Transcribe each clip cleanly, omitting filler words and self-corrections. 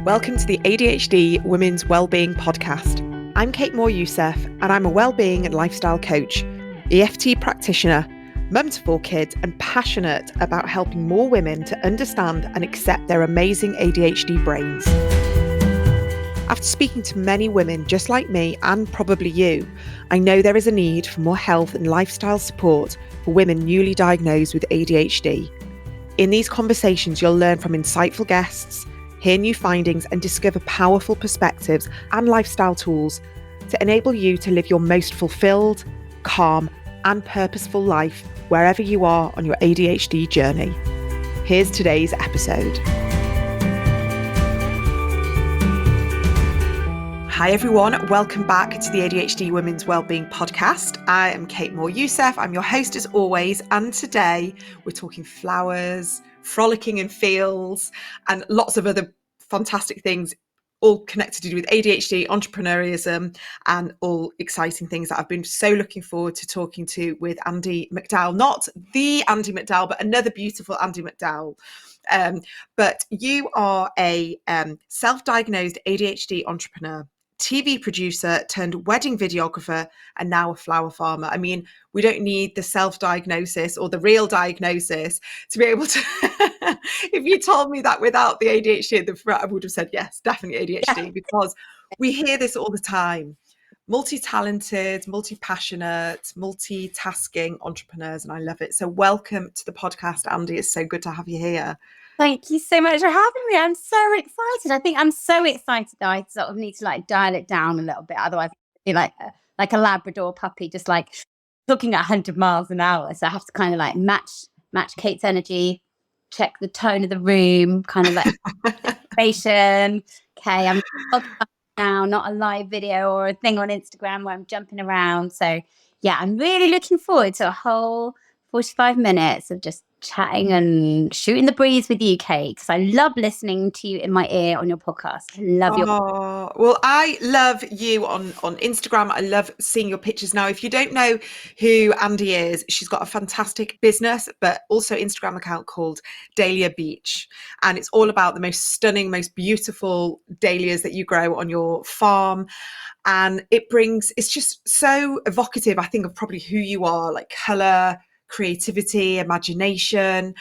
Welcome to the ADHD Women's Wellbeing podcast. I'm Kate Moore-Youssef, and I'm a wellbeing and lifestyle coach, EFT practitioner, mum to 4 kids, and passionate about helping more women to understand and accept their amazing ADHD brains. After speaking to many women just like me, and probably you, I know there is a need for more health and lifestyle support for women newly diagnosed with ADHD. In these conversations, you'll learn from insightful guests, hear new findings, and discover powerful perspectives and lifestyle tools to enable you to live your most fulfilled, calm, and purposeful life wherever you are on your ADHD journey. Here's today's episode. Hi everyone, welcome back to the ADHD Women's Wellbeing podcast. I am Kate Moore-Youssef, I'm your host as always, and today we're talking flowers, frolicking in fields, and lots of other fantastic things, all connected to do with ADHD, entrepreneurism, and all exciting things that I've been so looking forward to talking to with Andy McDowell. Not the Andy McDowell, but another beautiful Andy McDowell. But you are a self-diagnosed ADHD entrepreneur, TV producer turned wedding videographer, and now a flower farmer. I mean, we don't need the self-diagnosis or the real diagnosis to be able to, if you told me that without the ADHD at the front, I would have said, yes, definitely ADHD, because we hear this all the time. Multi-talented, multi-passionate, multitasking entrepreneurs, and I love it. So welcome to the podcast, Andy. It's so good to have you here. Thank you so much for having me. I'm so excited. I think I'm so excited that I sort of need to dial it down a little bit. Otherwise, I'd be like a Labrador puppy, just talking at 100 miles an hour. So I have to kind of match Kate's energy, check the tone of the room, kind of inspiration. Okay, I'm now, not a live video or a thing on Instagram where I'm jumping around. So yeah, I'm really looking forward to a whole 45 minutes of just chatting and shooting the breeze with you, Kate, because I love listening to you in my ear on your podcast. I love your... Well, I love you on Instagram. I love seeing your pictures. Now, if you don't know who Andy is, she's got a fantastic business, but also Instagram account called Dahlia Beach. And it's all about the most stunning, most beautiful dahlias that you grow on your farm. And it's just so evocative, I think, of probably who you are, like colour, creativity, imagination,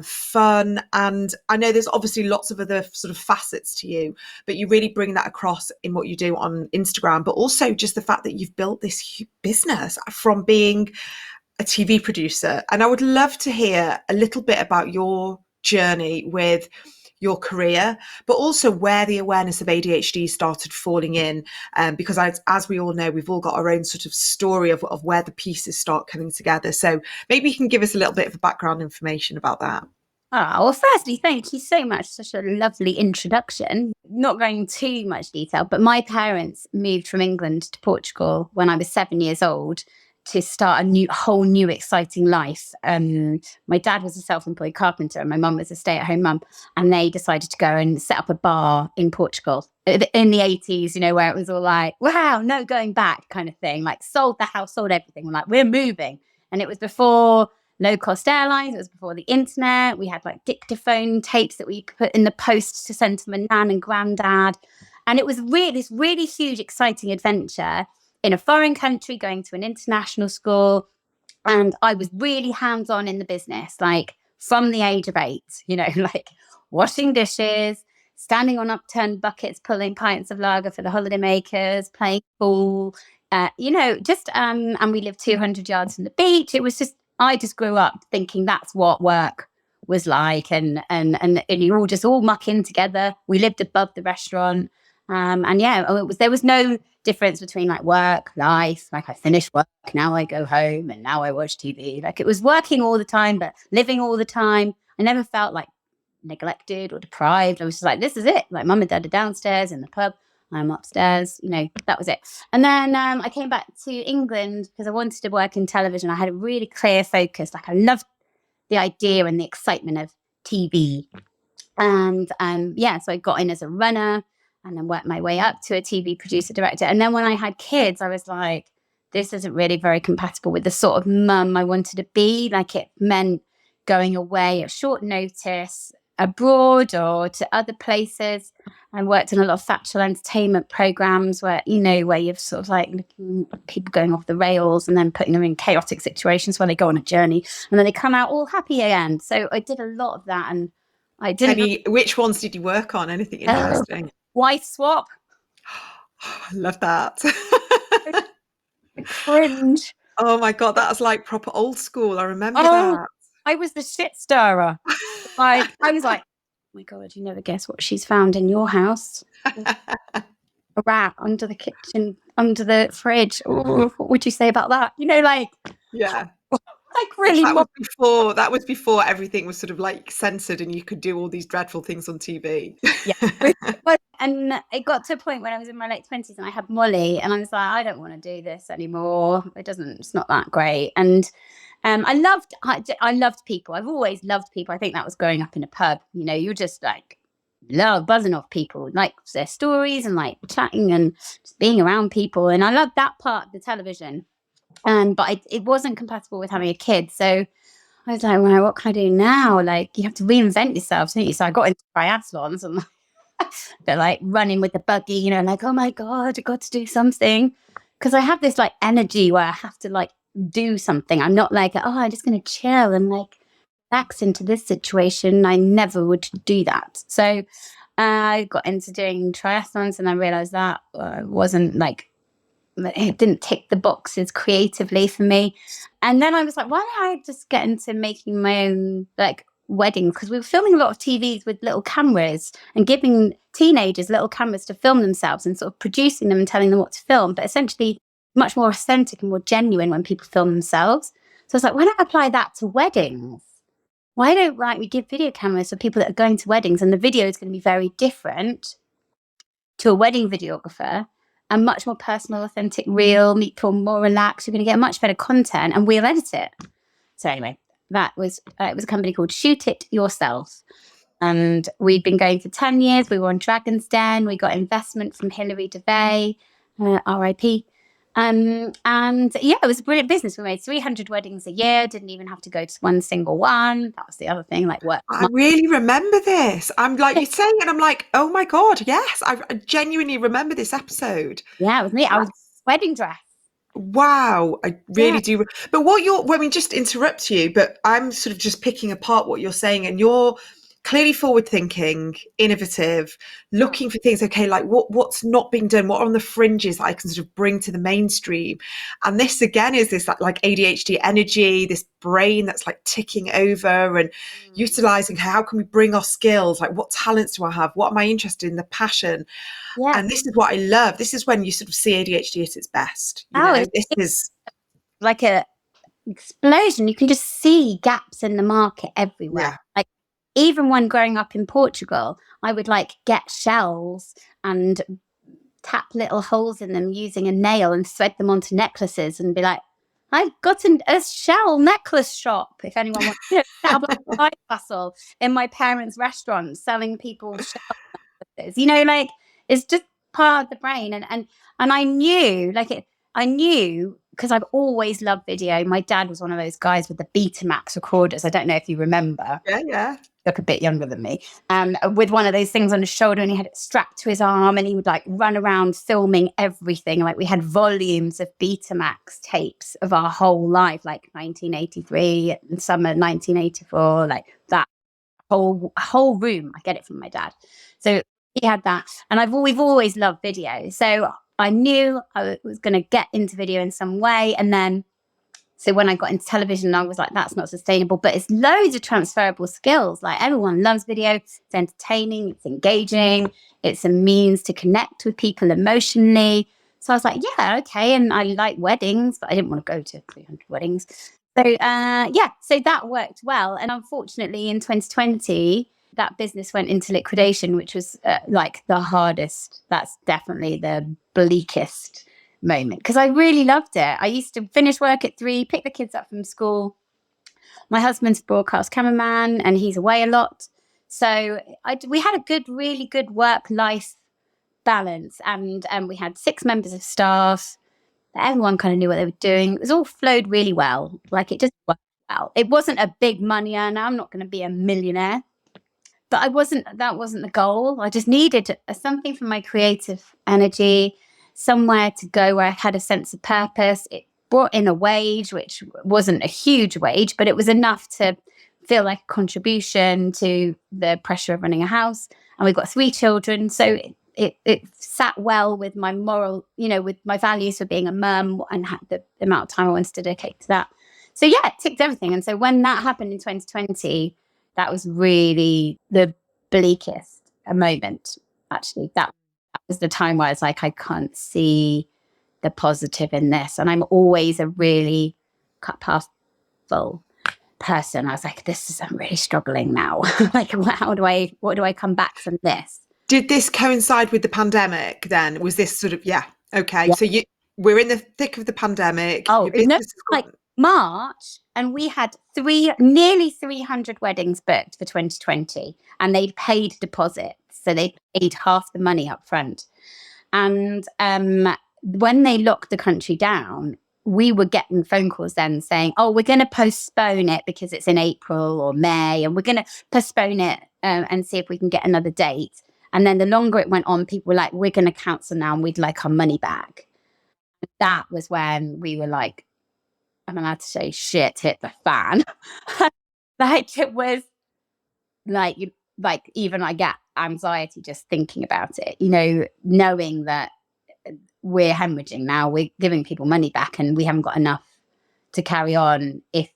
fun. And I know there's obviously lots of other sort of facets to you, but you really bring that across in what you do on Instagram, but also just the fact that you've built this business from being a TV producer. And I would love to hear a little bit about your journey with your career, but also where the awareness of ADHD started falling in, because as we all know, we've all got our own sort of story of where the pieces start coming together. So maybe you can give us a little bit of background information about that. Well, firstly, thank you so much. Such a lovely introduction. Not going into too much detail, but my parents moved from England to Portugal when I was 7 years old to start a whole new exciting life. My dad was a self-employed carpenter and my mum was a stay-at-home mum, and they decided to go and set up a bar in Portugal in the 80s, where it was all like, wow, no going back kind of thing, sold the house, sold everything. We're like, we're moving. And it was before low-cost airlines, it was before the internet. We had dictaphone tapes that we could put in the post to send to my nan and granddad. And it was this really huge, exciting adventure in a foreign country, going to an international school. And I was really hands-on in the business, from the age of 8, washing dishes, standing on upturned buckets, pulling pints of lager for the holidaymakers, playing pool, and we lived 200 yards from the beach. It was I just grew up thinking that's what work was like. And you all muck in together. We lived above the restaurant. There was no difference between work, life. I finished work, now I go home, and now I watch TV. It was working all the time, but living all the time. I never felt neglected or deprived. I was just this is it. Mum and dad are downstairs in the pub, I'm upstairs. That was it. And then I came back to England because I wanted to work in television. I had a really clear focus. I loved the idea and the excitement of TV. And so I got in as a runner, and then worked my way up to a TV producer director. And then when I had kids, I was like, this isn't really very compatible with the sort of mum I wanted to be. It meant going away at short notice, abroad or to other places. I worked in a lot of factual entertainment programs where, where you're sort of like looking at people going off the rails and then putting them in chaotic situations where they go on a journey and then they come out all happy again. So I did a lot of that, and I didn't. Which ones did you work on? Anything interesting? Wife swap. I love that. Cringe. Oh my God, that was like proper old school. I remember that. I was the shit stirrer. I was like, oh my God, you never guess what she's found in your house. A rat under the kitchen, under the fridge. Ooh, what would you say about that? Yeah. Like really. That was before everything was sort of like censored and you could do all these dreadful things on TV. Yeah. And it got to a point when I was in my late 20s and I had Molly, and I was like, I don't want to do this anymore. It's not that great. And I loved people. I've always loved people. I think that was growing up in a pub. You're just like buzzing off people, like their stories and like chatting and just being around people. And I loved that part of the television. But it wasn't compatible with having a kid. So I was like, well, what can I do now? Like, you have to reinvent yourself, don't you? So I got into triathlons and they're like running with the buggy, like, oh my God, I got to do something. Because I have this like energy where I have to like do something. I'm not like, I'm just going to chill and like relax into this situation. I never would do that. So I got into doing triathlons and I realized that wasn't like, it didn't tick the boxes creatively for me. And then I was like, why don't I just get into making my own like weddings? Because we were filming a lot of TVs with little cameras and giving teenagers little cameras to film themselves and sort of producing them and telling them what to film, but essentially much more authentic and more genuine when people film themselves. So I was like, why don't I apply that to weddings? Why don't we give video cameras for people that are going to weddings, and the video is going to be very different to a wedding videographer and much more personal, authentic, real, make people more relaxed. You're going to get much better content and we'll edit it. So anyway, it was a company called Shoot It Yourself. And we'd been going for 10 years. We were on Dragon's Den. We got investment from Hilary Devey, RIP. And yeah, it was a brilliant business. We made 300 weddings a year, didn't even have to go to one single one. That was the other thing, like work. I really remember this. I'm like, you're saying it, and I'm like, oh my God, yes, I genuinely remember this episode. Yeah, it was me. I was wedding dress. Wow, I really do. But just interrupt you, but I'm sort of just picking apart what you're saying, and you're clearly forward thinking, innovative, looking for things, okay, like what's not being done, what are on the fringes that I can sort of bring to the mainstream. And this again is this like ADHD energy, this brain that's like ticking over and utilizing how can we bring our skills, like what talents do I have, what am I interested in, the passion. And this is what I love. This is when you sort of see ADHD at its best. This is like a explosion. You can just see gaps in the market everywhere. Like even when growing up in Portugal, I would like get shells and tap little holes in them using a nail and thread them onto necklaces and be like, I've got a shell necklace shop. If anyone wants to have a side hustle in my parents' restaurant selling people shell necklaces, like it's just part of the brain. And I knew because I've always loved video. My dad was one of those guys with the Betamax recorders. I don't know if you remember. Yeah. Look a bit younger than me, with one of those things on his shoulder, and he had it strapped to his arm, and he would like run around filming everything. Like we had volumes of Betamax tapes of our whole life, like 1983 and summer 1984, like that whole room. I get it from my dad. So he had that, and we've always loved video. So I knew I was going to get into video in some way, and then. So when I got into television, I was like, that's not sustainable, but it's loads of transferable skills. Like everyone loves video. It's entertaining. It's engaging. It's a means to connect with people emotionally. So I was like, yeah, okay. And I like weddings, but I didn't want to go to 300 weddings. So so that worked well. And unfortunately in 2020, that business went into liquidation, which was like the hardest. That's definitely the bleakest moment, because I really loved it. I used to finish work at 3, pick the kids up from school. My husband's a broadcast cameraman and he's away a lot. So we had a really good work-life balance, and we had 6 members of staff. Everyone kind of knew what they were doing. It was all flowed really well. Like it just worked well. It wasn't a big money earner. I'm not going to be a millionaire, But that wasn't the goal. I just needed something from my creative energy, somewhere to go where I had a sense of purpose. It brought in a wage, which wasn't a huge wage, but it was enough to feel like a contribution to the pressure of running a house. And we've got 3 children. So it sat well with my moral, with my values for being a mum and the amount of time I wanted to dedicate to that. So yeah, it ticked everything. And so when that happened in 2020, that was really the bleakest moment, actually. That was the time where I was like, I can't see the positive in this. And I'm always a really cut path full person. I was like, I'm really struggling now. Like, what do I come back from this? Did this coincide with the pandemic then? Was this sort of, okay. Yeah. So we're in the thick of the pandemic. Oh, like March, and we had nearly 300 weddings booked for 2020, and they'd paid deposits. So they paid half the money up front. And when they locked the country down, we were getting phone calls then saying, oh, we're going to postpone it because it's in April or May, and we're going to postpone it and see if we can get another date. And then the longer it went on, people were like, we're going to cancel now and we'd like our money back. That was when we were like, I'm allowed to say shit hit the fan. Like, it was like even I get anxiety just thinking about it, knowing that we're hemorrhaging now, we're giving people money back and we haven't got enough to carry on if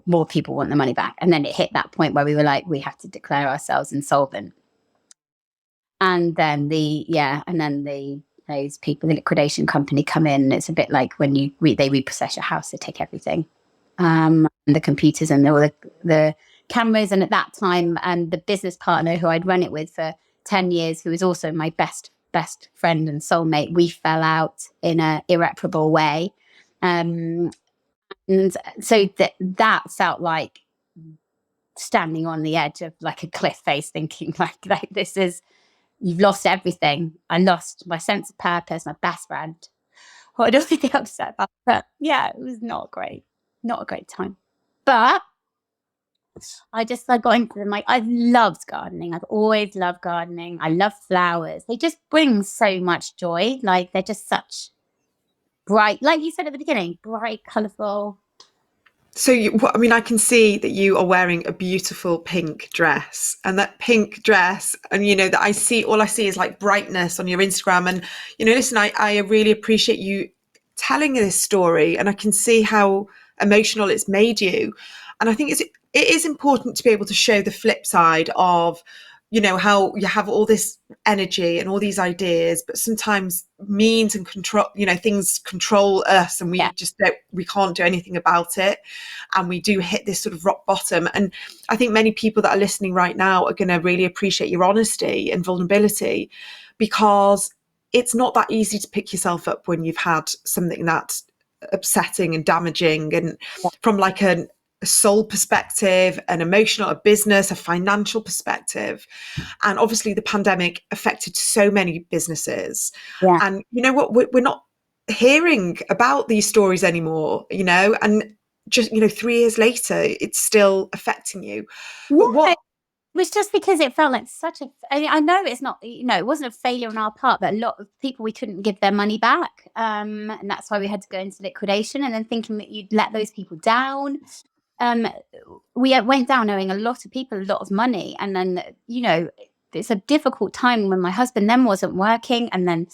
more people want the money back. And then it hit that point where we were like, we have to declare ourselves insolvent. And then those people, the liquidation company, come in. It's a bit like when they repossess your house, they take everything, and the computers and all the cameras. And at that time, and the business partner who I'd run it with for 10 years, who was also my best friend and soulmate, we fell out in an irreparable way. And so that felt like standing on the edge of like a cliff face, thinking like this is, you've lost everything. I lost my sense of purpose, my best friend, who I'd already been upset about. But yeah, it was not a great time. But I got into them. Like, I've loved gardening. I've always loved gardening. I love flowers. They just bring so much joy. Like, they're just such bright, like you said at the beginning, bright, colourful. So, I can see that you are wearing a beautiful pink dress, and that pink dress, and all I see is like brightness on your Instagram. And, listen, I really appreciate you telling this story, and I can see how emotional it's made you. And I think it is important to be able to show the flip side of, how you have all this energy and all these ideas, but sometimes means and control, things control us, and we can't do anything about it. And we do hit this sort of rock bottom. And I think many people that are listening right now are going to really appreciate your honesty and vulnerability, because it's not that easy to pick yourself up when you've had something that's upsetting and damaging, and from like a soul perspective, an emotional, a business, a financial perspective. And obviously the pandemic affected so many businesses. Yeah. And you know what, we're not hearing about these stories anymore, and just, 3 years later, it's still affecting you. It was just because it felt like I know it's not, it wasn't a failure on our part, but a lot of people, we couldn't give their money back. And that's why we had to go into liquidation, and then thinking that you'd let those people down. We went down owing a lot of people a lot of money, and then it's a difficult time when my husband then wasn't working, and then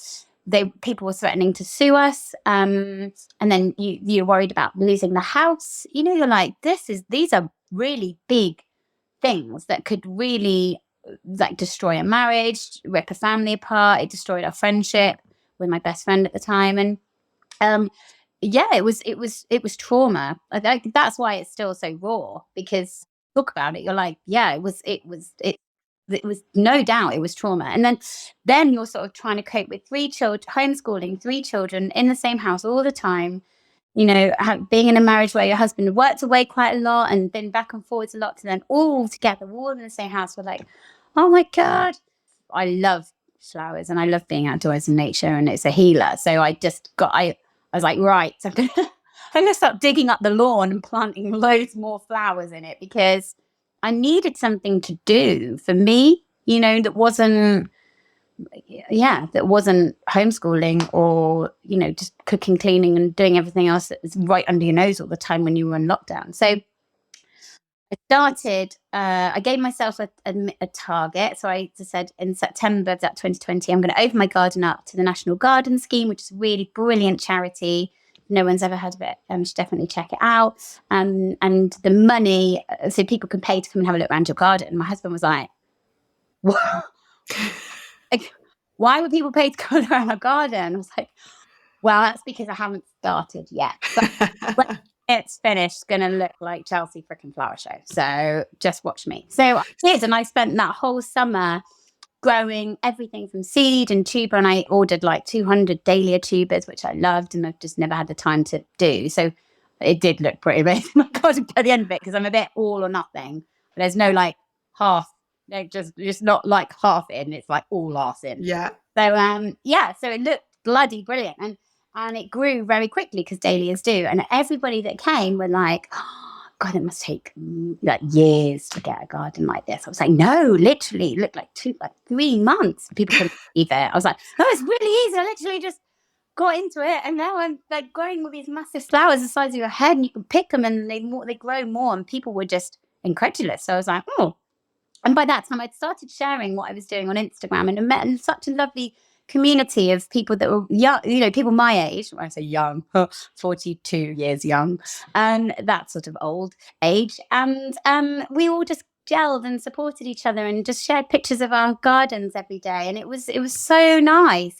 people were threatening to sue us, and then you're worried about losing the house. You're like, these are really big things that could really like destroy a marriage, rip a family apart. It destroyed our friendship with my best friend at the time, and it was trauma. I think that's why it's still so raw, because talk about it, you're like, it was no doubt it was trauma. And then you're sort of trying to cope with 3 children, homeschooling 3 children in the same house all the time, being in a marriage where your husband worked away quite a lot and been back and forwards a lot, to then all together, all in the same house. We're like, oh my God, I love flowers and I love being outdoors in nature, and it's a healer. So I was like, right, so I'm gonna start digging up the lawn and planting loads more flowers in it, because I needed something to do for me, that wasn't homeschooling or, just cooking, cleaning and doing everything else that was right under your nose all the time when you were in lockdown. So I gave myself a target. So I just said in September of that 2020, I'm going to open my garden up to the National Garden Scheme, which is a really brilliant charity. No one's ever heard of it. You should definitely check it out. And the money, so people can pay to come and have a look around your garden. And my husband was like, what? Like, why would people pay to go around a garden? I was like, well, that's because I haven't started yet. But when it's finished, it's going to look like Chelsea freaking Flower Show. So just watch me. So I did. And I spent that whole summer growing everything from seed and tuber. And I ordered like 200 dahlia tubers, which I loved. And I've just never had the time to do. So it did look pretty amazing. My God, at the end of it, because I'm a bit all or nothing. But there's no like half. Just not like half in. It's like all arse in. Yeah. So so it looked bloody brilliant. And it grew very quickly because dahlias do. And everybody that came were like, oh, God, it must take like years to get a garden like this. I was like, no, literally, it looked like 3 months. People couldn't believe it. I was like, no, it's really easy. I literally just got into it. And now I'm like growing with these massive flowers the size of your head and you can pick them and they grow more. And people were just incredulous. So I was like, oh. And by that time, I'd started sharing what I was doing on Instagram and I met such a lovely community of people that were young, people my age. When I say young, 42 years young, and that sort of old age. And we all just gelled and supported each other and just shared pictures of our gardens every day. And it was so nice.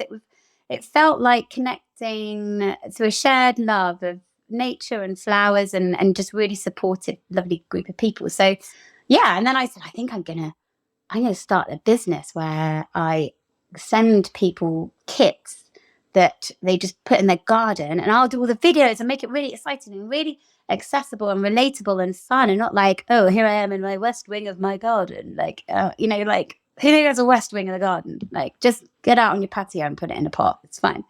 It felt like connecting to a shared love of nature and flowers and just really supported lovely group of people. So yeah, and then I said, I think I'm gonna start a business where I send people kits that they just put in their garden and I'll do all the videos and make it really exciting and really accessible and relatable and fun and not like, oh, here I am in my west wing of my garden. Like, like who has a west wing of the garden? Like just get out on your patio and put it in a pot. It's fine.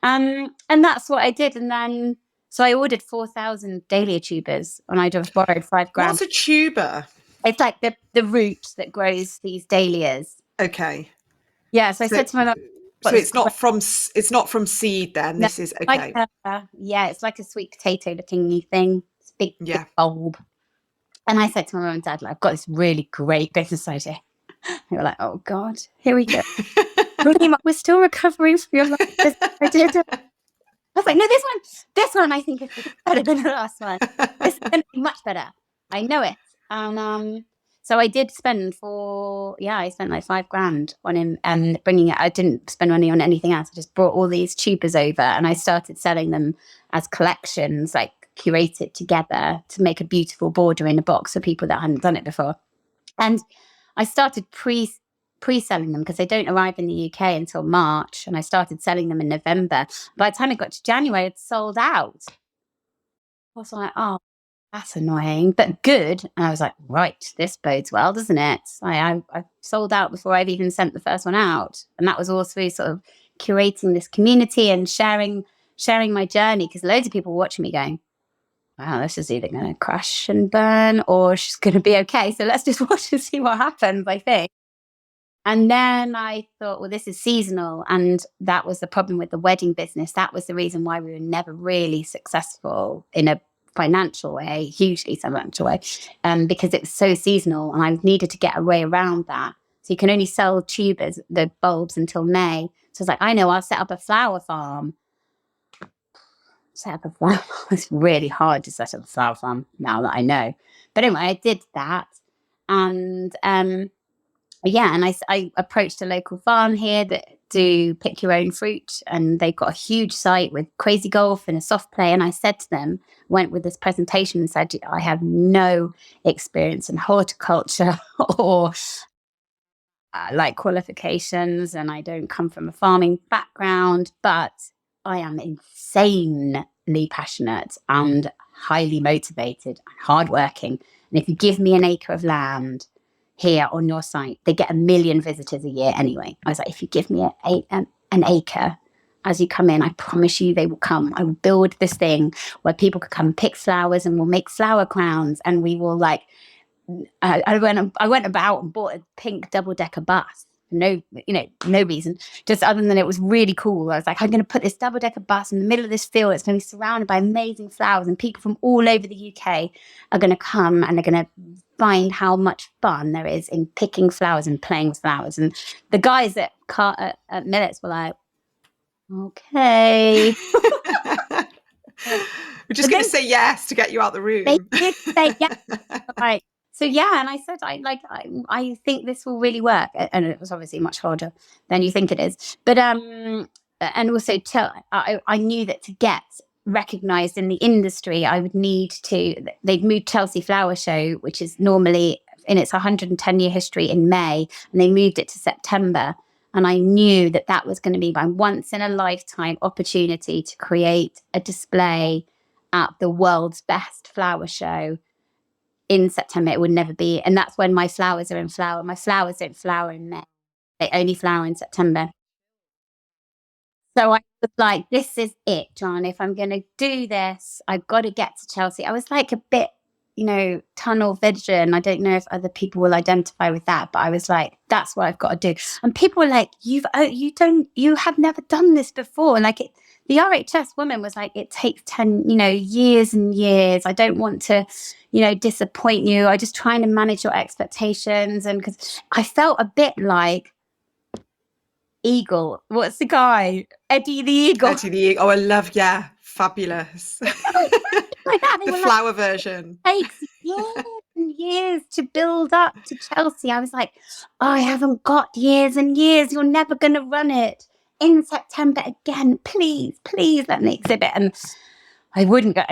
And that's what I did. And then, so I ordered 4,000 dahlia tubers and I just borrowed $5,000. What's a tuber? It's like the root that grows these dahlias. Okay. Yeah, so I said to my mum, so it's not from seed then. No, this is okay. It's like a sweet potato looking thing. It's a big bulb. And I said to my mum and dad, like, I've got this really great business idea. They were like, oh God, here we go. We're still recovering from your last idea. I was like, no, this one I think is better than the last one. This is going to be much better. I know it. And so I did spend I spent like $5,000 on him and bringing it. I didn't spend money on anything else. I just brought all these tubers over and I started selling them as collections, like curated together to make a beautiful border in a box for people that hadn't done it before. And I started pre-selling them because they don't arrive in the UK until March. And I started selling them in November. By the time it got to January, it sold out. I was like, oh, that's annoying, but good. And I was like, right, this bodes well, doesn't it? I sold out before I've even sent the first one out. And that was all through sort of curating this community and sharing my journey, because loads of people were watching me going, wow, this is either going to crash and burn or she's going to be okay. So let's just watch and see what happens, I think. And then I thought, well, this is seasonal. And that was the problem with the wedding business. That was the reason why we were never really successful in a financial way, hugely financial way, because it was so seasonal and I needed to get a way around that. So you can only sell tubers, the bulbs, until May. So I was like, I know, I'll set up a flower farm. It's really hard to set up a flower farm now that I know. But anyway, I did that. And and I approached a local farm here that do pick your own fruit, and they've got a huge site with crazy golf and a soft play. And I said to them, went with this presentation and said, I have no experience in horticulture or like qualifications, and I don't come from a farming background, but I am insanely passionate and highly motivated and hardworking. And if you give me an acre of land here on your site, they get 1 million visitors a year anyway. I was like, if you give me an acre as you come in, I promise you they will come. I will build this thing where people could come pick flowers and we'll make flower crowns and we will like I went about and bought a pink double-decker bus. No reason, just other than it was really cool. I was like, I'm going to put this double-decker bus in the middle of this field. It's going to be surrounded by amazing flowers, and people from all over the UK are going to come and they're going to find how much fun there is in picking flowers and playing with flowers. And the guys at Millets were like, okay. We're just going to say yes to get you out the room. They did say yes. Right. So yeah, and I said, I think this will really work, and it was obviously much harder than you think it is. But and also I knew that to get recognised in the industry, I would need to. They'd moved Chelsea Flower Show, which is normally in its 110-year history, in May, and they moved it to September. And I knew that that was going to be my once in a lifetime opportunity to create a display at the world's best flower show in September. It would never be. And that's when my flowers are in flower. My flowers don't flower in May. They only flower in September. So I was like, this is it, John. If I'm going to do this, I've got to get to Chelsea. I was like a bit, tunnel vision. I don't know if other people will identify with that, but I was like, that's what I've got to do. And people were like, you have never done this before. Like the RHS woman was like, it takes 10, years and years. I don't want to, disappoint you. I'm just trying to manage your expectations. And because I felt a bit like Eagle. What's the guy? Eddie the Eagle. Eddie the Eagle. Oh, I love, yeah. Fabulous. Like that. The flower version. Takes years and years to build up to Chelsea. I was like, I haven't got years and years. You're never going to run it in September again. Please let me exhibit. And I wouldn't go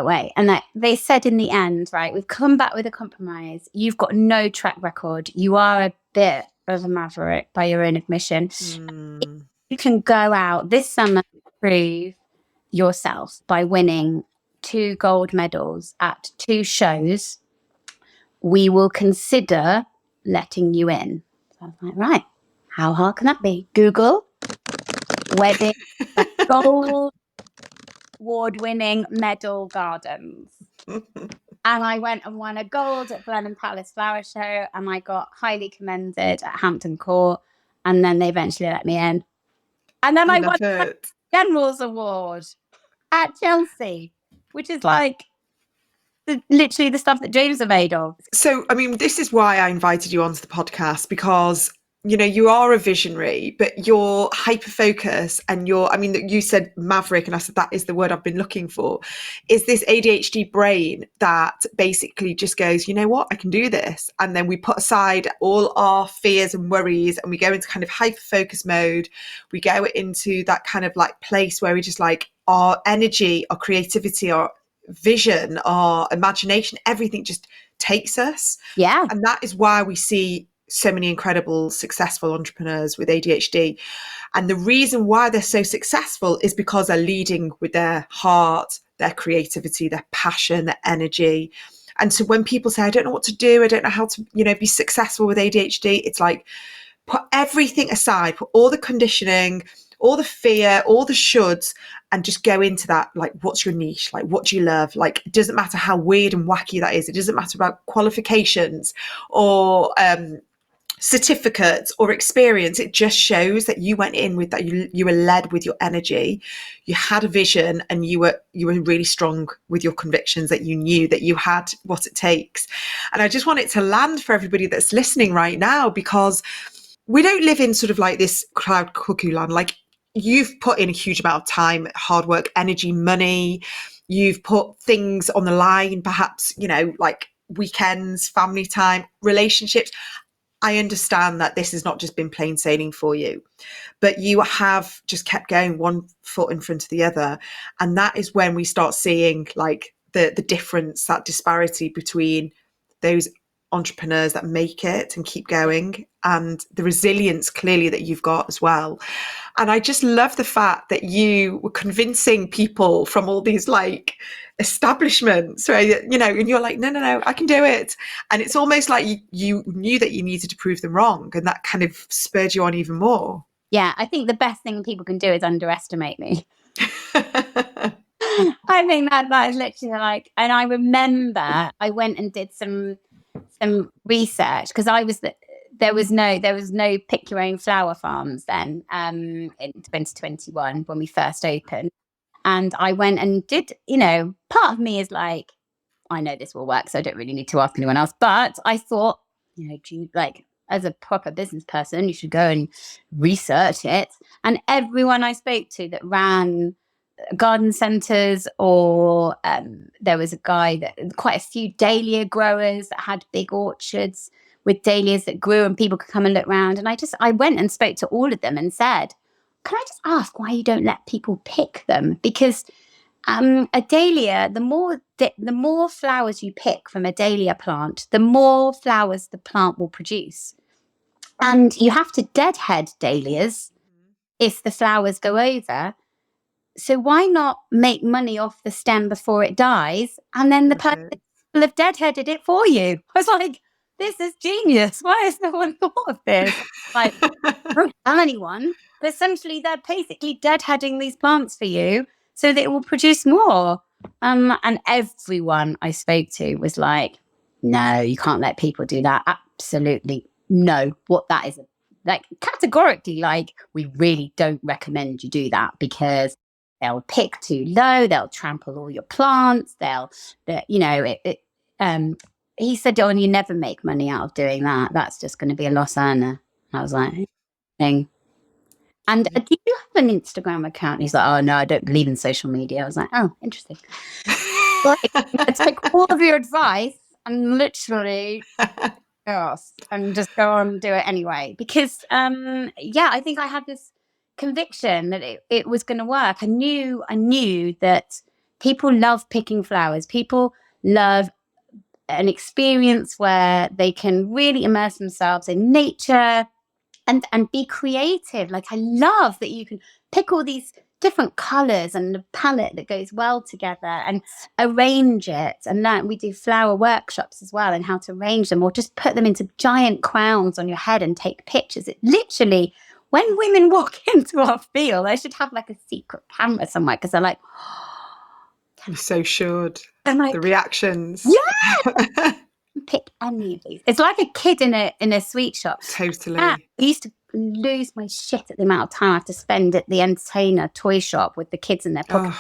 away. And they said in the end, right, we've come back with a compromise. You've got no track record. You are a bit of a maverick by your own admission. You can go out this summer and prove yourself by winning 2 gold medals at 2 shows. We will consider letting you in. So I was like, right, how hard can that be? Google wedding gold award-winning medal gardens. And I went and won a gold at Blenheim Palace Flower Show, and I got highly commended at Hampton Court, and then they eventually let me in. And then I won the General's Award at Chelsea, which is like literally the stuff that dreams are made of. So, I mean, this is why I invited you onto the podcast, because you are a visionary, but your hyper focus and you said maverick, and I said that is the word I've been looking for, is this ADHD brain that basically just goes, you know what, I can do this. And then we put aside all our fears and worries and we go into kind of hyper focus mode. We go into that kind of like place where we just like our energy, our creativity, our vision, our imagination, everything just takes us. Yeah. And that is why we see so many incredible, successful entrepreneurs with ADHD. And the reason why they're so successful is because they're leading with their heart, their creativity, their passion, their energy. And so when people say, I don't know what to do, I don't know how to, be successful with ADHD, it's like, put everything aside, put all the conditioning, all the fear, all the shoulds, and just go into that. Like, what's your niche? Like, what do you love? Like, it doesn't matter how weird and wacky that is. It doesn't matter about qualifications or certificates or experience. It just shows that you went in with that. You were led with your energy. You had a vision, and you were really strong with your convictions, that you knew that you had what it takes. And I just want it to land for everybody that's listening right now, because we don't live in sort of like this cloud cuckoo land. Like, you've put in a huge amount of time, hard work, energy, money. You've put things on the line, perhaps, like weekends, family time, relationships. I understand that this has not just been plain sailing for you, but you have just kept going one foot in front of the other. And that is when we start seeing like the difference, that disparity between those entrepreneurs that make it and keep going, and the resilience clearly that you've got as well. And I just love the fact that you were convincing people from all these like establishments, right? And you're like, no, I can do it. And it's almost like you knew that you needed to prove them wrong, and that kind of spurred you on even more. Yeah, I think the best thing people can do is underestimate me. I think that is literally like, and I remember I went and did some some research because there was no pick your own flower farms then in 2021 when we first opened. And I went and did, part of me is like, I know this will work, so I don't really need to ask anyone else. But I thought, as a proper business person, you should go and research it. And everyone I spoke to that ran garden centres, or there was a guy quite a few dahlia growers that had big orchards with dahlias that grew and people could come and look around. And I went and spoke to all of them and said, can I just ask why you don't let people pick them? Because a dahlia, the more flowers you pick from a dahlia plant, the more flowers the plant will produce. And you have to deadhead dahlias if the flowers go over. So why not make money off the stem before it dies, and then the person will have deadheaded it for you? I was like, this is genius. Why has no one thought of this? Like, don't tell anyone. But essentially, they're basically deadheading these plants for you so that it will produce more. And everyone I spoke to was like, no, you can't let people do that. Absolutely no. What that is, like, categorically, like, we really don't recommend you do that because they'll pick too low, they'll trample all your plants, he said, oh, and you never make money out of doing that. That's just going to be a loss earner. I was like, thing. And do you have an Instagram account? He's like, oh, no, I don't believe in social media. I was like, oh, interesting. It's like all of your advice and literally and just go on and do it anyway. Because, I think I had this conviction that it was going to work. I knew that people love picking flowers. People love an experience where they can really immerse themselves in nature and be creative. Like, I love that you can pick all these different colors and the palette that goes well together and arrange it. And that we do flower workshops as well, and how to arrange them, or just put them into giant crowns on your head and take pictures. It literally, when women walk into our field, I should have like a secret camera somewhere, because they're like, you so should. And like, the reactions. Yeah. Pick any of these. It's like a kid in a sweet shop. Totally. I used to lose my shit at the amount of time I have to spend at the entertainer toy shop with the kids in their pockets.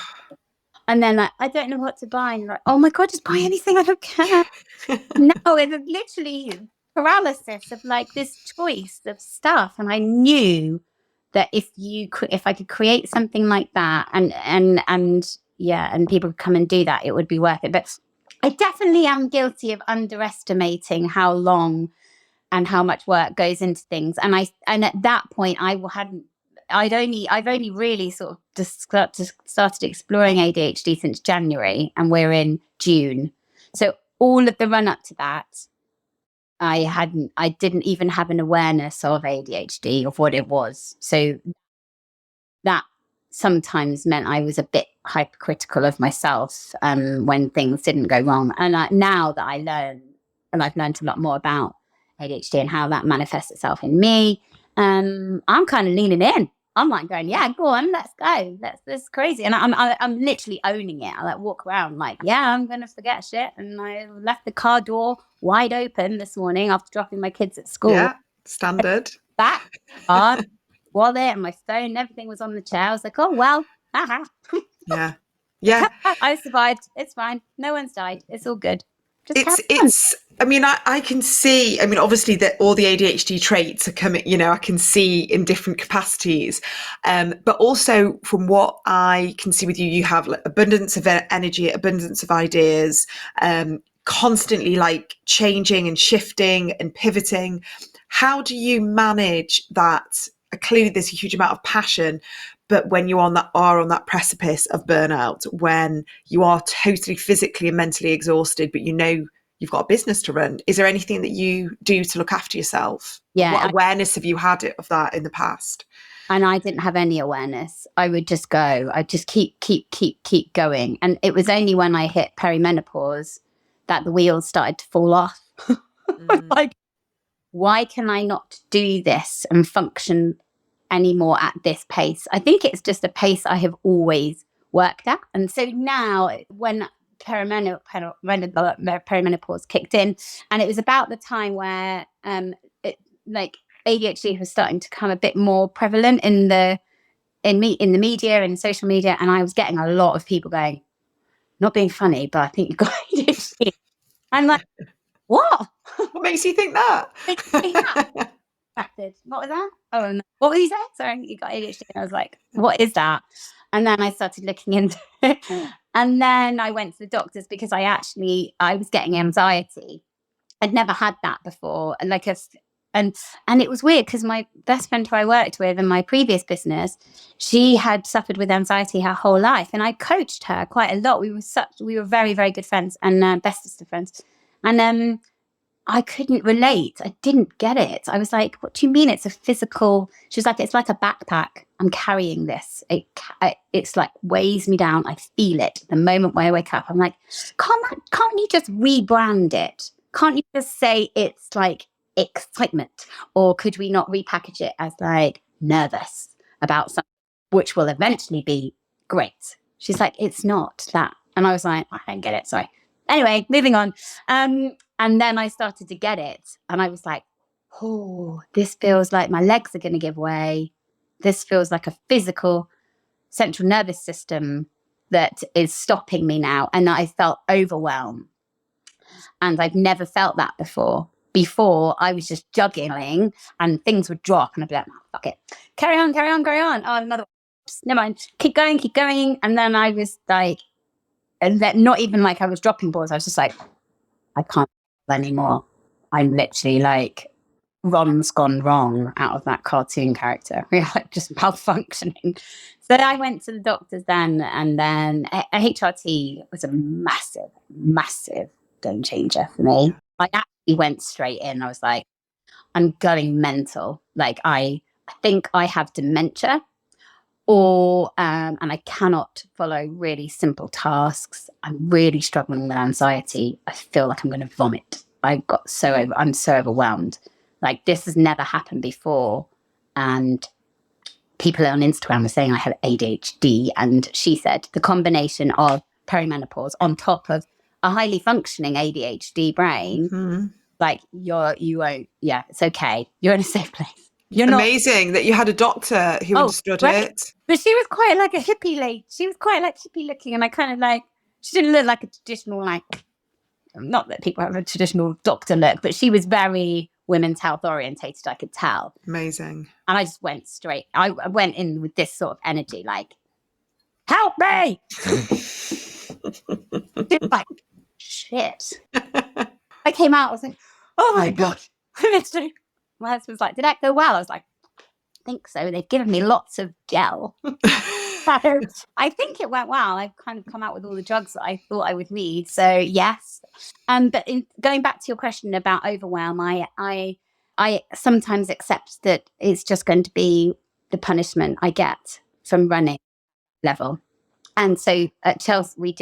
And then like, I don't know what to buy. And like, oh my God, just buy anything. I don't care. No, it's literally paralysis of like this choice of stuff. And I knew that if I could create something like that and people could come and do that, it would be worth it. But I definitely am guilty of underestimating how long and how much work goes into things. And at that point, I've only really sort of just started exploring ADHD since January, and we're in June. So all of the run up to that, I didn't even have an awareness of ADHD, of what it was. So that sometimes meant I was a bit hypercritical of myself when things didn't go wrong. And now that I've learned a lot more about ADHD and how that manifests itself in me, I'm kind of leaning in. I'm like going, yeah, go on, let's go. This is crazy. And I'm literally owning it. I like walk around like, yeah, I'm going to forget shit. And I left the car door wide open this morning after dropping my kids at school. Yeah, standard. Back, car, wallet and my phone and everything was on the chair. I was like, oh, well, Yeah. I survived. It's fine. No one's died. It's all good. I can see, obviously that all the ADHD traits are coming, I can see in different capacities. But also from what I can see with you, you have like abundance of energy, abundance of ideas, constantly like changing and shifting and pivoting. How do you manage that? Clearly there's a huge amount of passion, but when you are on that precipice of burnout, when you are totally physically and mentally exhausted, but you've got a business to run, is there anything that you do to look after yourself? Yeah. What awareness have you had of that in the past? And I didn't have any awareness. I would just go. I'd just keep going. And it was only when I hit perimenopause that the wheels started to fall off. Like, why can I not do this and function anymore at this pace? I think it's just a pace I have always worked at. And so now when perimenopause kicked in, and it was about the time where ADHD was starting to become a bit more prevalent in the media and social media, and I was getting a lot of people going, not being funny, but I think you've got ADHD. I'm like, what? What makes you think that? What was that? Oh, no. What was he saying? Sorry, you got ADHD. And I was like, what is that? And then I started looking into it. And then I went to the doctors because I was getting anxiety. I'd never had that before. And it was weird because my best friend who I worked with in my previous business, she had suffered with anxiety her whole life. And I coached her quite a lot. We were very, very good friends and bestest of friends. And I couldn't relate. I didn't get it. I was like, what do you mean it's a physical? She was like, it's like a backpack. I'm carrying this. It's like weighs me down. I feel it the moment when I wake up. I'm like, can't you just rebrand it? Can't you just say it's like excitement? Or could we not repackage it as like nervous about something, which will eventually be great? She's like, it's not that. And I was like, I don't get it. Sorry. Anyway, moving on. And then I started to get it. And I was like, oh, this feels like my legs are going to give way. This feels like a physical central nervous system that is stopping me now. And I felt overwhelmed. And I've never felt that before. Before, I was just juggling and things would drop. And I'd be like, oh, fuck it. Carry on. Oh, another one. Never mind. Keep going. And then I was like, and then not even like I was dropping balls. I was just like, I can't anymore. I'm literally like Ron's gone wrong out of that cartoon character. We're like just malfunctioning. So I went to the doctors then, and then a HRT was a massive, massive game changer for me. I actually went straight in. I was like, I'm going mental. Like I think I have dementia. And I cannot follow really simple tasks. I'm really struggling with anxiety. I feel like I'm going to vomit. I'm so overwhelmed. Like this has never happened before. And people on Instagram were saying I have ADHD. And she said the combination of perimenopause on top of a highly functioning ADHD brain, like it's okay. You're in a safe place. You're amazing that you had a doctor who understood it. But she was quite like a hippie lady. She was quite like hippie looking, and I kind of like, she didn't look like a traditional, like, not that people have a traditional doctor look, but she was very women's health orientated, I could tell. Amazing. And I just went straight. I went in with this sort of energy, like, help me! Like, shit. I came out, I was like, oh my God. My husband was like, did that go well? I was like, I think so. They've given me lots of gel. So I think it went well. I've kind of come out with all the drugs that I thought I would need. So yes. But going back to your question about overwhelm, I sometimes accept that it's just going to be the punishment I get from running level. And so at Chelsea,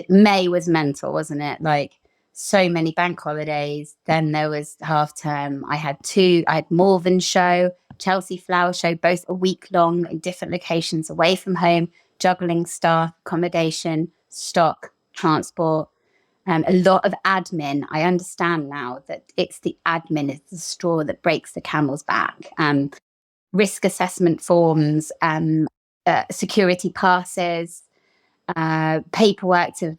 May was mental, wasn't it? Like so many bank holidays. Then there was half term. I had Malvern show, Chelsea Flower show, both a week long in different locations away from home, juggling staff, accommodation, stock, transport, a lot of admin. I understand now that it's the admin is the straw that breaks the camel's back. Risk assessment forms, security passes, paperwork to,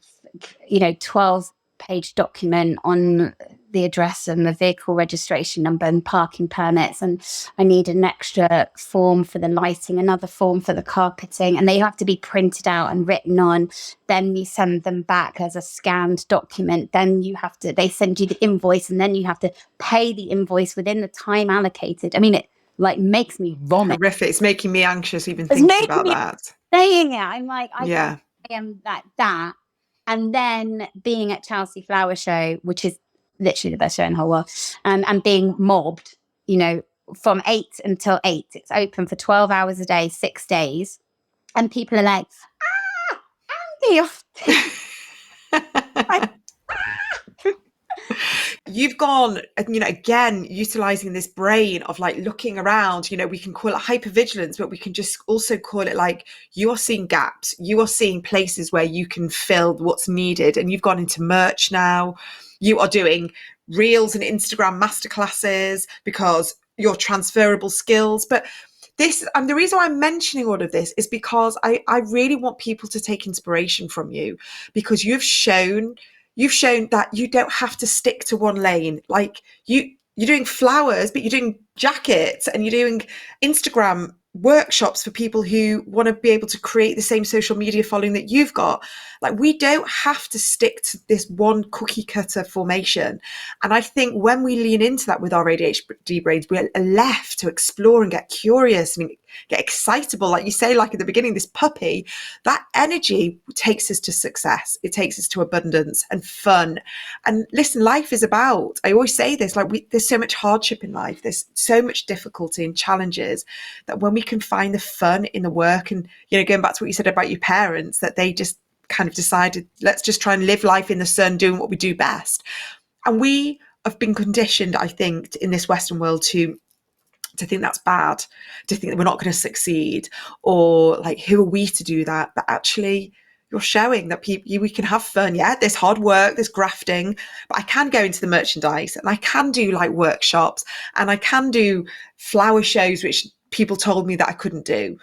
12-page document on the address and the vehicle registration number and parking permits. And I need an extra form for the lighting, another form for the carpeting, and they have to be printed out and written on. Then you send them back as a scanned document. Then they send you the invoice, and then you have to pay the invoice within the time allocated. I mean, it like makes me vomit. Horrific. It's making me anxious even thinking about that. Saying it, I'm like, I am like that. And then being at Chelsea Flower Show, which is literally the best show in the whole world, and being mobbed, from 8 until 8. It's open for 12 hours a day, 6 days. And people are like, Andy. you've gone, again, utilizing this brain of like looking around, we can call it hypervigilance, but we can just also call it like you are seeing gaps, you are seeing places where you can fill what's needed. And you've gone into merch now, you are doing reels and Instagram masterclasses because your transferable skills. But this, and the reason why I'm mentioning all of this is because I really want people to take inspiration from you, because you've shown that you don't have to stick to one lane. Like you're doing flowers, but you're doing jackets, and you're doing Instagram workshops for people who want to be able to create the same social media following that you've got. Like, we don't have to stick to this one cookie cutter formation. And I think when we lean into that with our ADHD brains, we're left to explore and get curious and get excitable. Like you say, like at the beginning, this puppy, that energy takes us to success. It takes us to abundance and fun. And listen, life is about, I always say this, like there's so much hardship in life. There's so much difficulty and challenges that when we can find the fun in the work, and, going back to what you said about your parents, that they just kind of decided, let's just try and live life in the sun, doing what we do best. And we have been conditioned, I think, in this Western world to think that's bad, to think that we're not going to succeed, or like, who are we to do that? But actually, you're showing that we can have fun. Yeah, there's hard work, there's grafting, but I can go into the merchandise, and I can do like workshops, and I can do flower shows, which people told me that I couldn't do.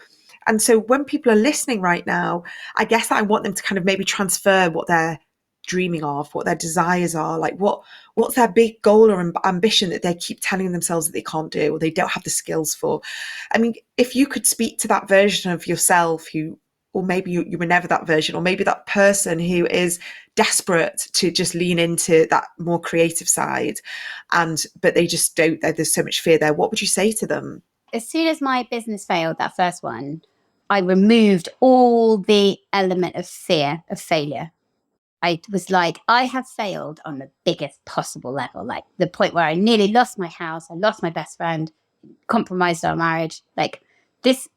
And so when people are listening right now, I guess I want them to kind of maybe transfer what they're dreaming of, what their desires are, like what's their big goal or ambition that they keep telling themselves that they can't do, or they don't have the skills for. I mean, if you could speak to that version of yourself who, or maybe you were never that version, or maybe that person who is desperate to just lean into that more creative side, but they just don't, there's so much fear there, what would you say to them? As soon as my business failed, that first one, I removed all the element of fear of failure. I was like, I have failed on the biggest possible level, like the point where I nearly lost my house, I lost my best friend, compromised our marriage. Like this,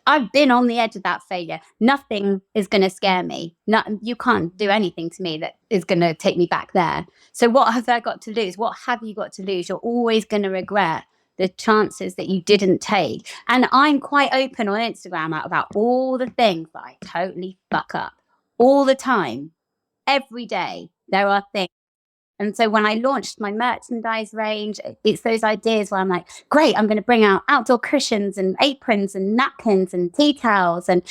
I've been on the edge of that failure. Nothing is going to scare me. You can't do anything to me that is going to take me back there. So what have I got to lose? What have you got to lose? You're always going to regret the chances that you didn't take. And I'm quite open on Instagram about all the things that I totally fuck up all the time. Every day there are things. And so when I launched my merchandise range, it's those ideas where I'm like, great, I'm going to bring out outdoor cushions and aprons and napkins and tea towels and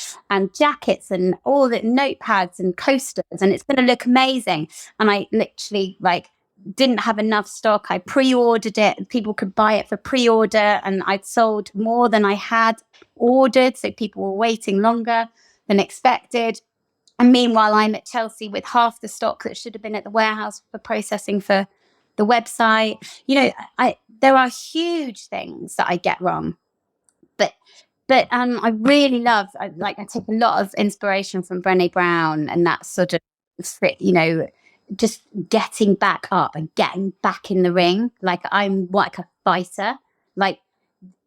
jackets and all the notepads and coasters, and it's going to look amazing. And I literally didn't have enough stock. I pre-ordered it. People could buy it for pre-order, and I'd sold more than I had ordered. So people were waiting longer than expected. And meanwhile, I'm at Chelsea with half the stock that should have been at the warehouse for processing for the website. There are huge things that I get wrong. But I really love, I take a lot of inspiration from Brené Brown and that sort of, just getting back up and getting back in the ring. Like, I'm like a fighter. Like,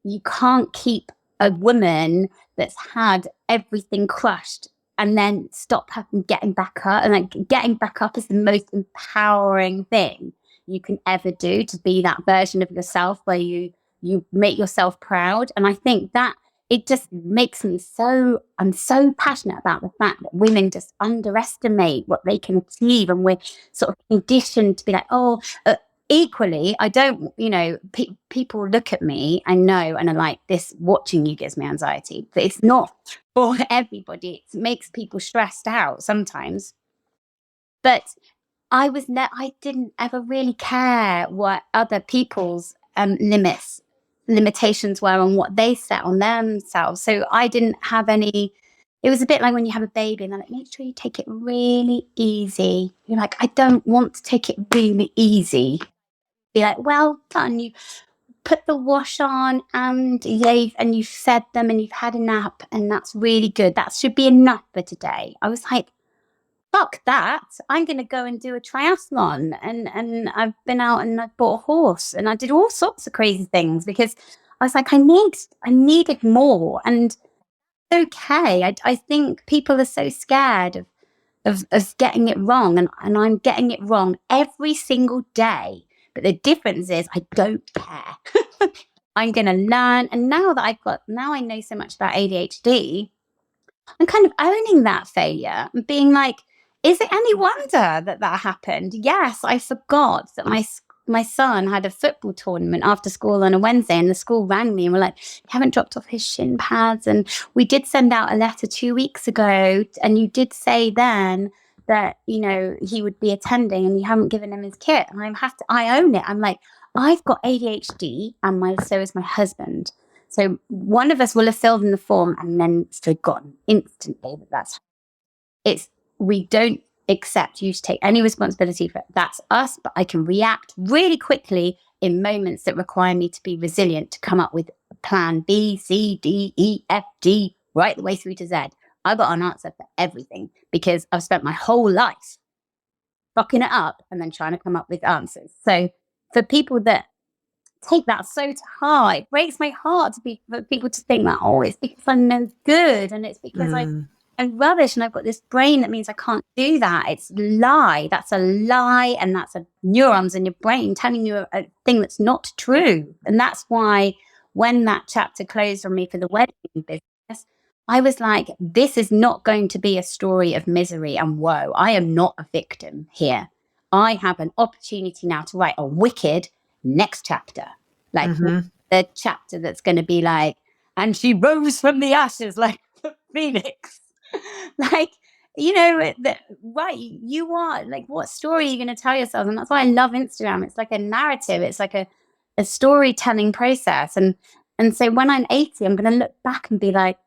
you can't keep a woman that's had everything crushed and then stop getting back up. And getting back up is the most empowering thing you can ever do, to be that version of yourself where you make yourself proud. And I think that it just makes me I'm so passionate about the fact that women just underestimate what they can achieve. And we're sort of conditioned to be like, equally, I don't, people look at me, I know, and are like, this watching you gives me anxiety. But it's not for everybody. It makes people stressed out sometimes. But I didn't ever really care what other people's limitations were on what they set on themselves. So I didn't have any. It was a bit like when you have a baby and they're like, make sure you take it really easy. You're like, I don't want to take it really easy. Be like, well done, you put the wash on and you've fed them and you've had a nap, and that's really good. That should be enough for today. I was like, fuck that. I'm going to go and do a triathlon. And I've been out and I bought a horse and I did all sorts of crazy things because I was like, I needed more. And okay, I think people are so scared of getting it wrong. And I'm getting it wrong every single day But the difference is I don't care. I'm going to learn. And now I know so much about ADHD, I'm kind of owning that failure and being like, is it any wonder that happened? Yes, I forgot that my son had a football tournament after school on a Wednesday, and the school rang me and were like, you haven't dropped off his shin pads, and we did send out a letter 2 weeks ago, and you did say then that, you know, he would be attending and you haven't given him his kit. And I own it. I'm like, I've got ADHD, and so is my husband. So one of us will have filled in the form and then forgotten instantly we don't accept you to take any responsibility for it. That's us, but I can react really quickly in moments that require me to be resilient, to come up with plan B, C, D, E, F, G, right the way through to Z. I've got an answer for everything because I've spent my whole life fucking it up and then trying to come up with answers. So for people that take that so to heart, it breaks my heart for people to think that, oh, it's because I'm no good and it's because I'm rubbish and I've got this brain that means I can't do that. It's a lie. That's a lie, and that's neurons in your brain telling you a thing that's not true. And that's why when that chapter closed on me for the wedding business, I was like, this is not going to be a story of misery and woe. I am not a victim here. I have an opportunity now to write a wicked next chapter, like the chapter that's going to be like, and she rose from the ashes like the phoenix. Like, you know, right, you are like, what story are you going to tell yourself? And that's why I love Instagram. It's like a narrative. It's like a storytelling process. And so when I'm 80, I'm going to look back and be like,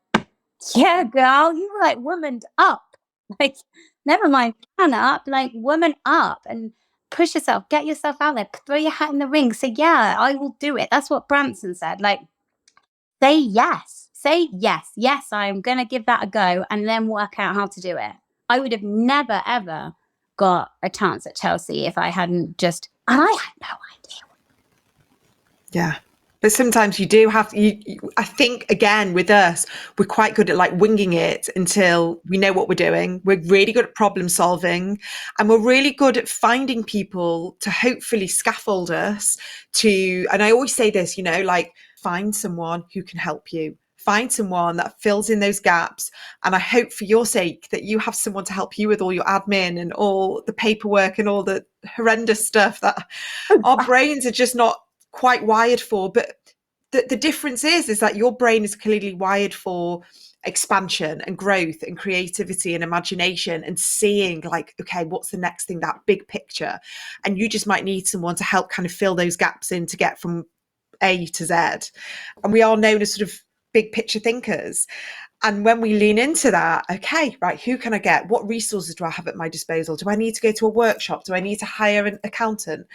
yeah, girl, you were like womaned up. Like, never mind man up, like woman up, and push yourself, get yourself out there, throw your hat in the ring, say, yeah, I will do it. That's what Branson said. Like, say yes, yes, I'm going to give that a go, and then work out how to do it. I would have never, ever got a chance at Chelsea if I hadn't and I had no idea. Yeah. But sometimes you do have I think, again, with us, we're quite good at like winging it until we know what we're doing. We're really good at problem solving, and we're really good at finding people to hopefully scaffold us to, and I always say this, you know, like, find someone who can help you. Find someone that fills in those gaps. And I hope for your sake that you have someone to help you with all your admin and all the paperwork and all the horrendous stuff that our brains are just not quite wired for. But the difference is that your brain is clearly wired for expansion and growth and creativity and imagination and seeing like, okay, what's the next thing, that big picture. And you just might need someone to help kind of fill those gaps in to get from A to Z. And we are known as sort of big picture thinkers. And when we lean into that, okay, right, who can I get? What resources do I have at my disposal? Do I need to go to a workshop? Do I need to hire an accountant?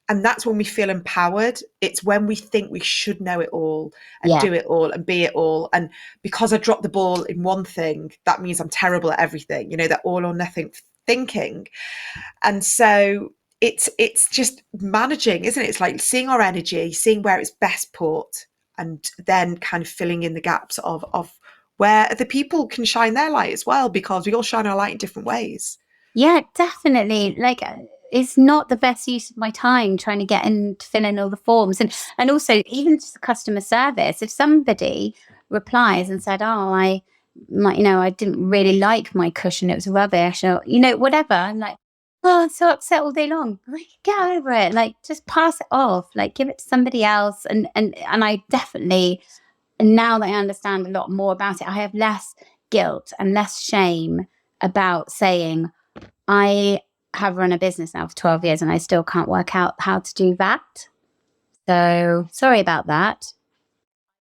And that's when we feel empowered. It's when we think we should know it all and do it all and be it all. And because I dropped the ball in one thing, that means I'm terrible at everything, you know, that all or nothing thinking. And so it's just managing, isn't it? It's like seeing our energy, seeing where it's best put, and then kind of filling in the gaps of where the people can shine their light as well, because we all shine our light in different ways. Yeah, definitely. Like, it's not the best use of my time trying to get in to fill in all the forms. And also, even just customer service, if somebody replies and said, oh, I didn't really like my cushion, it was rubbish, or, you know, whatever, I'm like, oh, I'm so upset all day long. I'm like, get over it. Like, just pass it off. Like, give it to somebody else. And I definitely, now that I understand a lot more about it, I have less guilt and less shame about saying, I have run a business now for 12 years and I still can't work out how to do that. So sorry about that.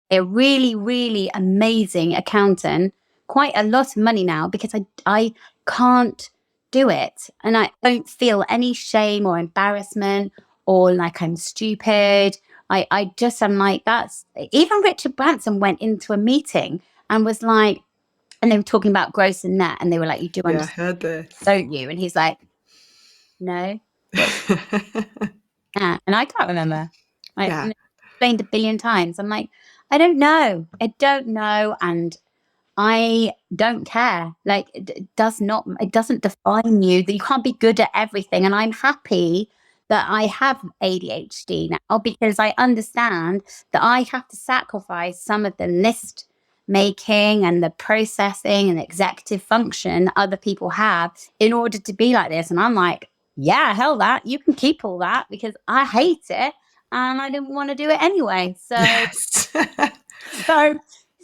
A really, really amazing accountant, quite a lot of money now, because I can't do it. And I don't feel any shame or embarrassment or like I'm stupid. I just am like, that's, even Richard Branson went into a meeting and was like, and they were talking about gross and net, and they were like, you do understand, I heard this, don't you? And he's like, no. Yeah. And I can't remember. I explained 1 billion times. I'm like, I don't know. And I don't care. Like, it doesn't define you, that you can't be good at everything. And I'm happy that I have ADHD now, because I understand that I have to sacrifice some of the list making and the processing and executive function other people have in order to be like this. And I'm like, yeah, hell that. You can keep all that, because I hate it and I didn't want to do it anyway. So, Yes. so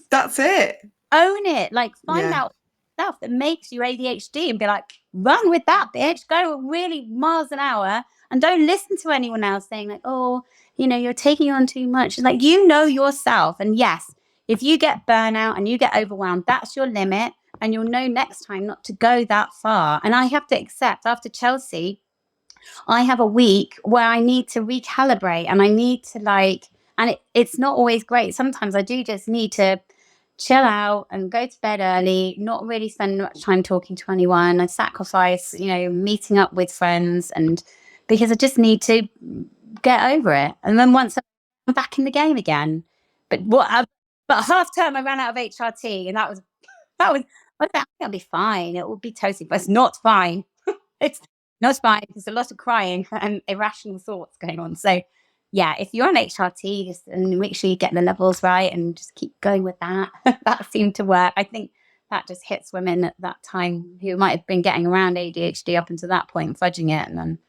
That's it. own it. Like, find Yeah. out stuff that makes you ADHD and be like, run with that, bitch. Go really miles an hour and don't listen to anyone else saying like, oh, you're taking on too much. It's like, yourself. And yes, if you get burnout and you get overwhelmed, that's your limit. And you'll know next time not to go that far. And I have to accept, after Chelsea, I have a week where I need to recalibrate, and I need to and it's not always great. Sometimes I do just need to chill out and go to bed early, not really spend much time talking to anyone. I sacrifice, meeting up with friends, and because I just need to get over it. And then once I'm back in the game again. But half term I ran out of HRT, and that was I think I'll be fine. It will be totally, but it's not fine. It's not fine. There's a lot of crying and irrational thoughts going on. So yeah, if you're on HRT, just and make sure you get the levels right and just keep going with that. That seemed to work. I think that just hits women at that time who might have been getting around ADHD up until that point, fudging it. And then,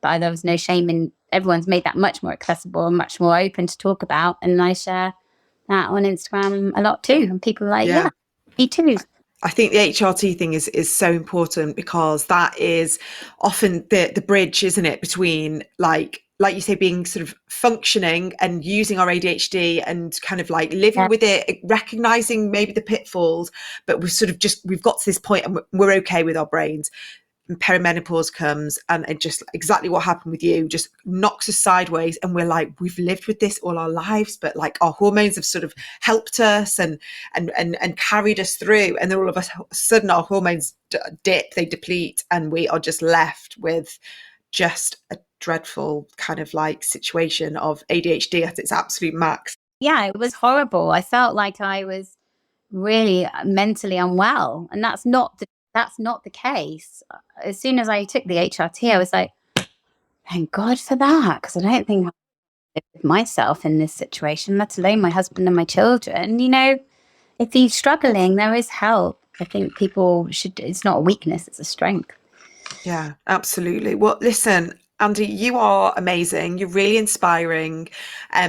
but there was no shame in, everyone's made that much more accessible and much more open to talk about. And I share that on Instagram a lot too. And people are like, yeah me too. I think the HRT thing is so important, because that is often the bridge, isn't it, between like you say, being sort of functioning and using our ADHD and kind of like living with it, recognizing maybe the pitfalls, but we've got to this point and we're okay with our brains. And perimenopause comes, and it just exactly what happened with you, just knocks us sideways, and we're like, we've lived with this all our lives, but like our hormones have sort of helped us and carried us through, and then all of a sudden our hormones dip, they deplete, and we are just left with just a dreadful kind of like situation of ADHD at its absolute max. Yeah, it was horrible. I felt like I was really mentally unwell, and that's not the case. As soon as I took the HRT, I was like, thank God for that, because I don't think I live with myself in this situation, let alone my husband and my children. If he's struggling, there is help. I think people should, it's not a weakness, it's a strength. Yeah, absolutely. Well, listen, Andy, you are amazing. You're really inspiring.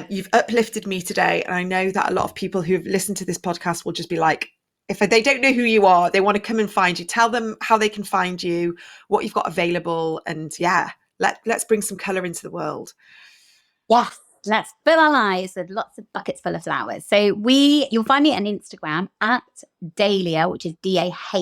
You've uplifted me today. And I know that a lot of people who've listened to this podcast will just be like, if they don't know who you are, they want to come and find you. Tell them how they can find you, what you've got available. And yeah, let's bring some colour into the world. Yes, let's fill our lives with lots of buckets full of flowers. So you'll find me on Instagram at Dahlia, which is DAHLIA,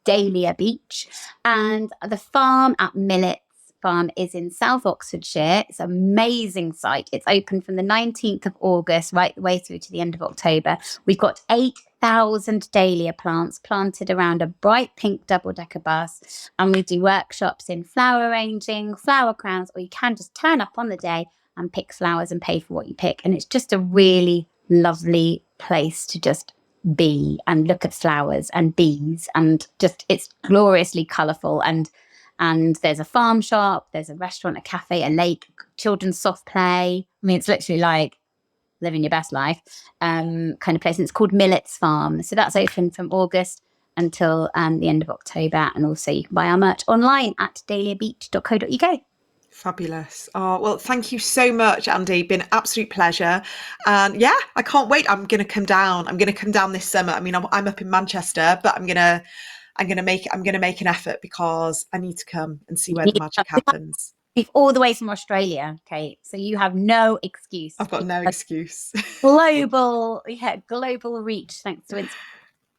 Dahlia Beach. And the farm at Millets Farm is in South Oxfordshire. It's an amazing site. It's open from the 19th of August right the way through to the end of October. We've got 8,000 dahlia plants planted around a bright pink double-decker bus, and we do workshops in flower arranging, flower crowns, or you can just turn up on the day and pick flowers and pay for what you pick. And it's just a really lovely place to just be and look at flowers and bees, and just it's gloriously colourful. And there's a farm shop, there's a restaurant, a cafe, a lake, children's soft play. I mean, it's literally like living your best life kind of place. And it's called Millets Farm. So that's open from August until the end of October. And also you can buy our merch online at dahliabeach.co.uk. Fabulous. Oh, well, thank you so much, Andy. Been an absolute pleasure. And yeah, I can't wait. I'm going to come down. I'm going to come down this summer. I mean, I'm up in Manchester, but I'm going to make an effort, because I need to come and see where the magic happens. All the way from Australia, Kate. So you have no excuse. I've got no excuse. Global reach, thanks to Instagram.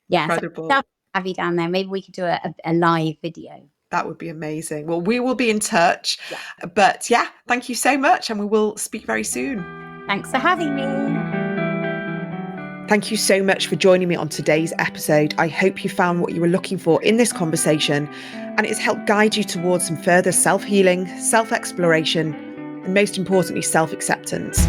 Yeah, incredible. So have you down there. Maybe we could do a live video. That would be amazing. Well, we will be in touch. Yeah. But yeah, thank you so much, and we will speak very soon. Thanks for having me. Thank you so much for joining me on today's episode. I hope you found what you were looking for in this conversation, and it's helped guide you towards some further self-healing, self-exploration, and most importantly, self-acceptance.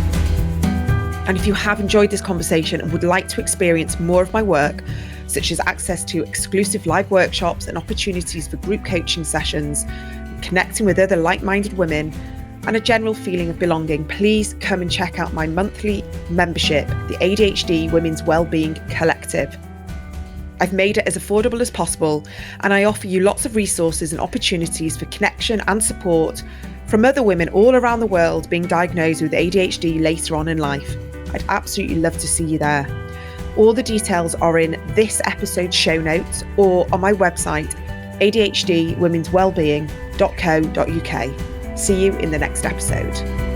And if you have enjoyed this conversation and would like to experience more of my work, such as access to exclusive live workshops and opportunities for group coaching sessions, connecting with other like-minded women, and a general feeling of belonging, please come and check out my monthly membership, the ADHD Women's Wellbeing Collective. I've made it as affordable as possible, and I offer you lots of resources and opportunities for connection and support from other women all around the world being diagnosed with ADHD later on in life. I'd absolutely love to see you there. All the details are in this episode's show notes or on my website, adhdwomenswellbeing.co.uk. See you in the next episode.